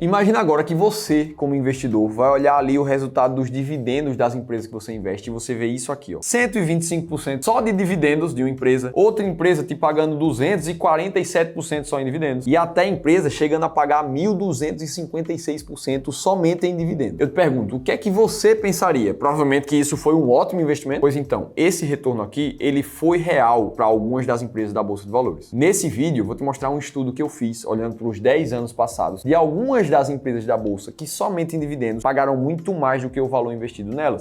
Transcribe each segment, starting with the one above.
Imagina agora que você, como investidor, vai olhar ali o resultado dos dividendos das empresas que você investe e você vê isso aqui, ó. 125% só de dividendos de uma empresa, outra empresa te pagando 247% só em dividendos e até empresa chegando a pagar 1.256% somente em dividendos. Eu te pergunto, o que é que você pensaria? Provavelmente que isso foi um ótimo investimento? Pois então, esse retorno aqui, ele foi real para algumas das empresas da Bolsa de Valores. Nesse vídeo, eu vou te mostrar um estudo que eu fiz olhando para os 10 anos passados de algumas das empresas da Bolsa que somente em dividendos pagaram muito mais do que o valor investido nelas.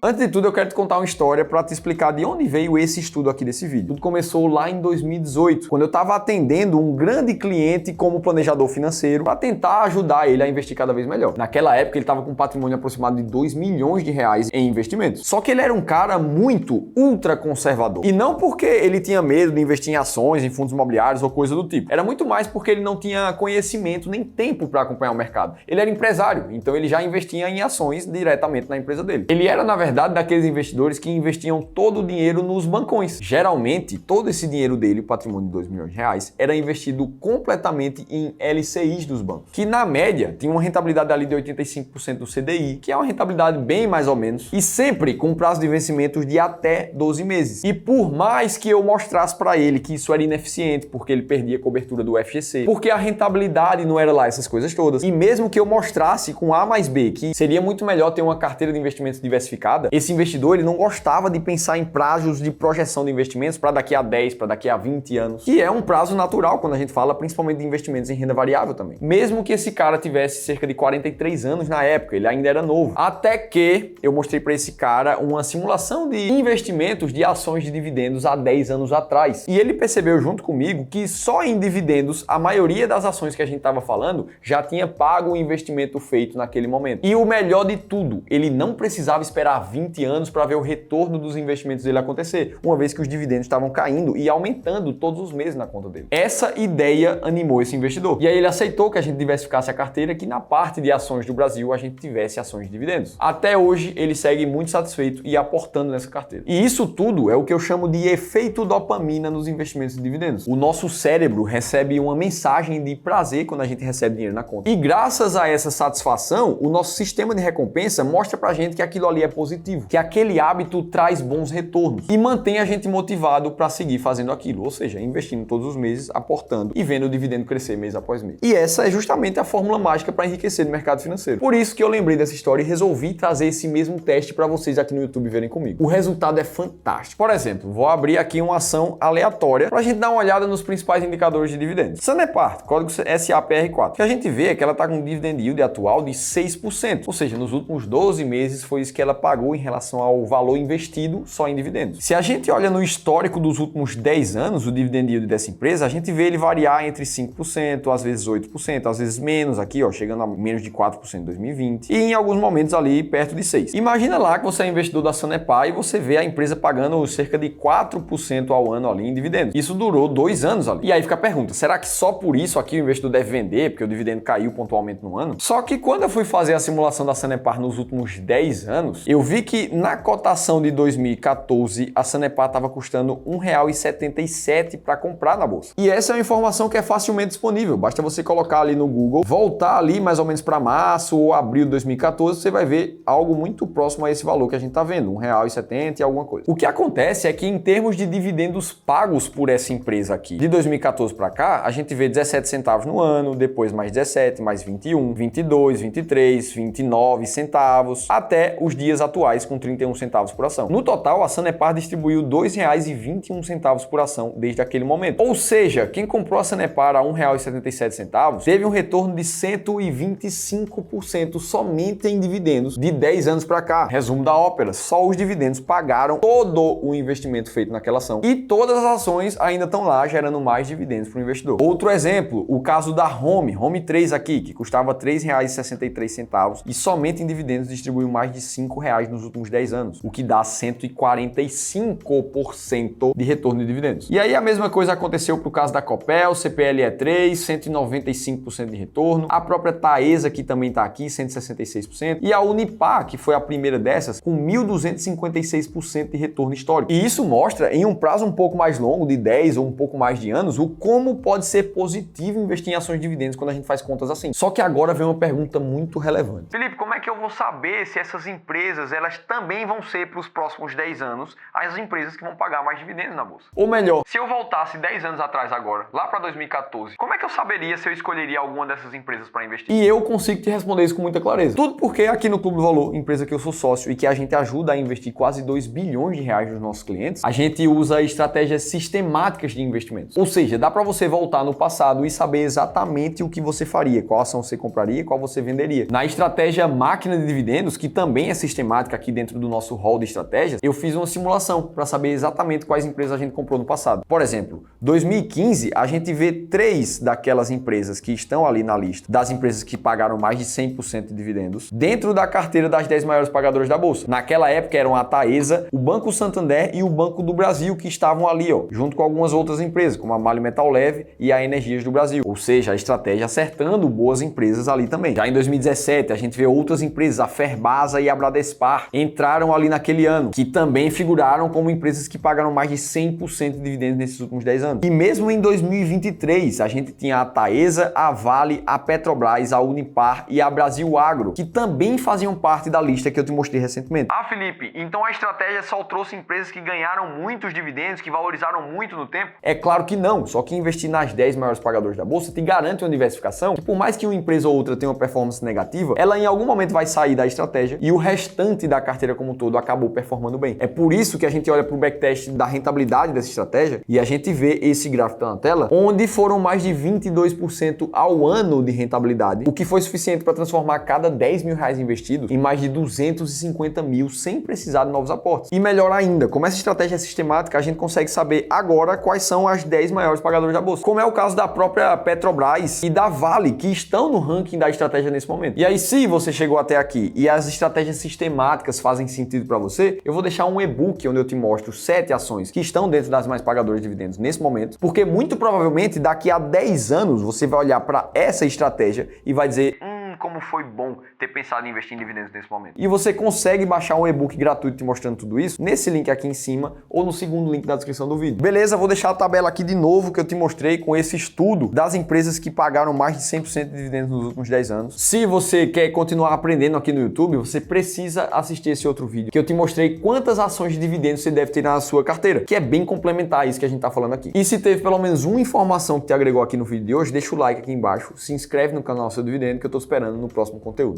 Antes de tudo, eu quero te contar uma história para te explicar de onde veio esse estudo aqui desse vídeo. Tudo começou lá em 2018, quando eu estava atendendo um grande cliente como planejador financeiro para tentar ajudar ele a investir cada vez melhor. Naquela época, ele estava com um patrimônio aproximado de 2 milhões de reais em investimentos. Só que ele era um cara muito ultra conservador. E não porque ele tinha medo de investir em ações, em fundos imobiliários ou coisa do tipo. Era muito mais porque ele não tinha conhecimento nem tempo para acompanhar o mercado. Ele era empresário, então ele já investia em ações diretamente na empresa dele. Ele era, na verdade, daqueles investidores que investiam todo o dinheiro nos bancões. Geralmente, todo esse dinheiro dele, o patrimônio de 2 milhões de reais, era investido completamente em LCIs dos bancos, que na média tinha uma rentabilidade ali de 85% do CDI, que é uma rentabilidade bem mais ou menos, e sempre com prazo de vencimentos de até 12 meses. E por mais que eu mostrasse para ele que isso era ineficiente, porque ele perdia a cobertura do FGC, porque a rentabilidade não era lá essas coisas todas, e mesmo que eu mostrasse com A mais B que seria muito melhor ter uma carteira de investimentos diversificada, esse investidor ele não gostava de pensar em prazos de projeção de investimentos para daqui a 10, para daqui a 20 anos, que é um prazo natural quando a gente fala principalmente de investimentos em renda variável também. Mesmo que esse cara tivesse cerca de 43 anos na época, ele ainda era novo. Até que eu mostrei para esse cara uma simulação de investimentos de ações de dividendos há 10 anos atrás. E ele percebeu junto comigo que só em dividendos a maioria das ações que a gente estava falando já tinha pago o investimento feito naquele momento. E o melhor de tudo, ele não precisava esperar 20 anos para ver o retorno dos investimentos dele acontecer, uma vez que os dividendos estavam caindo e aumentando todos os meses na conta dele. Essa ideia animou esse investidor. E aí ele aceitou que a gente diversificasse a carteira, que na parte de ações do Brasil a gente tivesse ações de dividendos. Até hoje ele segue muito satisfeito e aportando nessa carteira. E isso tudo é o que eu chamo de efeito dopamina nos investimentos de dividendos. O nosso cérebro recebe uma mensagem de prazer quando a gente recebe dinheiro na conta. E graças a essa satisfação, o nosso sistema de recompensa mostra pra gente que aquilo ali é positivo, que aquele hábito traz bons retornos e mantém a gente motivado para seguir fazendo aquilo, ou seja, investindo todos os meses, aportando e vendo o dividendo crescer mês após mês. E essa é justamente a fórmula mágica para enriquecer no mercado financeiro. Por isso que eu lembrei dessa história e resolvi trazer esse mesmo teste para vocês aqui no YouTube verem comigo. O resultado é fantástico. Por exemplo, vou abrir aqui uma ação aleatória para a gente dar uma olhada nos principais indicadores de dividendos. Sanepar, código SAPR4. O que a gente vê é que ela está com um dividend yield atual de 6%, ou seja, nos últimos 12 meses foi isso que ela pagou em relação ao valor investido só em dividendos. Se a gente olha no histórico dos últimos 10 anos, o dividend yield dessa empresa, a gente vê ele variar entre 5%, às vezes 8%, às vezes menos aqui, ó, chegando a menos de 4% em 2020 e em alguns momentos ali perto de 6%. Imagina lá que você é investidor da Sanepar e você vê a empresa pagando cerca de 4% ao ano ali em dividendos. Isso durou 2 anos ali. E aí fica a pergunta, será que só por isso aqui o investidor deve vender, porque o dividendo caiu pontualmente no ano? Só que quando eu fui fazer a simulação da Sanepar nos últimos 10 anos, eu vi que na cotação de 2014, a Sanepar estava custando R$ 1,77 para comprar na bolsa. E essa é uma informação que é facilmente disponível. Basta você colocar ali no Google, voltar ali mais ou menos para março ou abril de 2014, você vai ver algo muito próximo a esse valor que a gente está vendo, R$ 1,70 e alguma coisa. O que acontece é que em termos de dividendos pagos por essa empresa aqui, de 2014 para cá, a gente vê 17 centavos no ano, depois mais 17, mais 21, 22, 23, 29 centavos, até os dias atuais com 31 centavos por ação. No total, a Sanepar distribuiu R$ 2,21 por ação desde aquele momento. Ou seja, quem comprou a Sanepar a R$ 1,77 teve um retorno de 125% somente em dividendos de 10 anos para cá. Resumo da ópera, só os dividendos pagaram todo o investimento feito naquela ação. E todas as ações ainda estão lá gerando mais dividendos para o investidor. Outro exemplo, o caso da Home 3 aqui, que custava R$ 3,63 e somente em dividendos distribuiu mais de R$ 5 nos últimos 10 anos, o que dá 145% de retorno de dividendos. E aí a mesma coisa aconteceu pro caso da Copel, CPLE3, 195% de retorno, a própria Taesa, que também está aqui, 166%, e a Unipar, que foi a primeira dessas, com 1.256% de retorno histórico. E isso mostra, em um prazo um pouco mais longo, de 10 ou um pouco mais de anos, o como pode ser positivo investir em ações de dividendos quando a gente faz contas assim. Só que agora vem uma pergunta muito relevante. Felipe, como é que eu vou saber se essas empresas elas também vão ser para os próximos 10 anos as empresas que vão pagar mais dividendos na bolsa? Ou melhor, se eu voltasse 10 anos atrás agora, lá para 2014, como é que eu saberia se eu escolheria alguma dessas empresas para investir? E eu consigo te responder isso com muita clareza. Tudo porque aqui no Clube do Valor, empresa que eu sou sócio e que a gente ajuda a investir quase 2 bilhões de reais nos nossos clientes, a gente usa estratégias sistemáticas de investimentos. Ou seja, dá para você voltar no passado e saber exatamente o que você faria, qual ação você compraria, qual você venderia. Na estratégia máquina de dividendos, que também é sistemática aqui dentro do nosso hall de estratégias, eu fiz uma simulação para saber exatamente quais empresas a gente comprou no passado. Por exemplo, 2015, a gente vê 3 daquelas empresas que estão ali na lista, das empresas que pagaram mais de 100% de dividendos, dentro da carteira das 10 maiores pagadoras da bolsa. Naquela época eram a Taesa, o Banco Santander e o Banco do Brasil, que estavam ali, junto com algumas outras empresas, como a Malha Metal Leve e a Energias do Brasil. Ou seja, a estratégia acertando boas empresas ali também. Já em 2017, a gente vê outras empresas, a Ferbasa e a Bradespar, entraram ali naquele ano, que também figuraram como empresas que pagaram mais de 100% de dividendos nesses últimos 10 anos. E mesmo em 2023, a gente tinha a Taesa, a Vale, a Petrobras, a Unipar e a Brasil Agro, que também faziam parte da lista que eu te mostrei recentemente. Ah, Felipe, então a estratégia só trouxe empresas que ganharam muitos dividendos, que valorizaram muito no tempo? É claro que não, só que investir nas 10 maiores pagadoras da bolsa te garante uma diversificação que, por mais que uma empresa ou outra tenha uma performance negativa, ela em algum momento vai sair da estratégia e o restante da carteira como um todo acabou performando bem. É por isso que a gente olha para o backtest da rentabilidade dessa estratégia e a gente vê esse gráfico na tela, onde foram mais de 22% ao ano de rentabilidade, o que foi suficiente para transformar cada 10 mil reais investidos em mais de 250 mil sem precisar de novos aportes. E melhor ainda, como essa estratégia é sistemática, a gente consegue saber agora quais são as 10 maiores pagadoras da bolsa, como é o caso da própria Petrobras e da Vale, que estão no ranking da estratégia nesse momento. E aí, se você chegou até aqui e as estratégias sistemáticas fazem sentido para você, eu vou deixar um e-book onde eu te mostro 7 ações que estão dentro das mais pagadoras de dividendos nesse momento, porque muito provavelmente daqui a 10 anos você vai olhar para essa estratégia e vai dizer: como foi bom ter pensado em investir em dividendos nesse momento. E você consegue baixar um e-book gratuito te mostrando tudo isso nesse link aqui em cima ou no segundo link da descrição do vídeo. Beleza? Vou deixar a tabela aqui de novo que eu te mostrei com esse estudo das empresas que pagaram mais de 100% de dividendos nos últimos 10 anos. Se você quer continuar aprendendo aqui no YouTube, você precisa assistir esse outro vídeo que eu te mostrei quantas ações de dividendos você deve ter na sua carteira, que é bem complementar a isso que a gente tá falando aqui. E se teve pelo menos uma informação que te agregou aqui no vídeo de hoje, deixa o like aqui embaixo, se inscreve no canal Seu Dividendo que eu tô esperando no próximo conteúdo.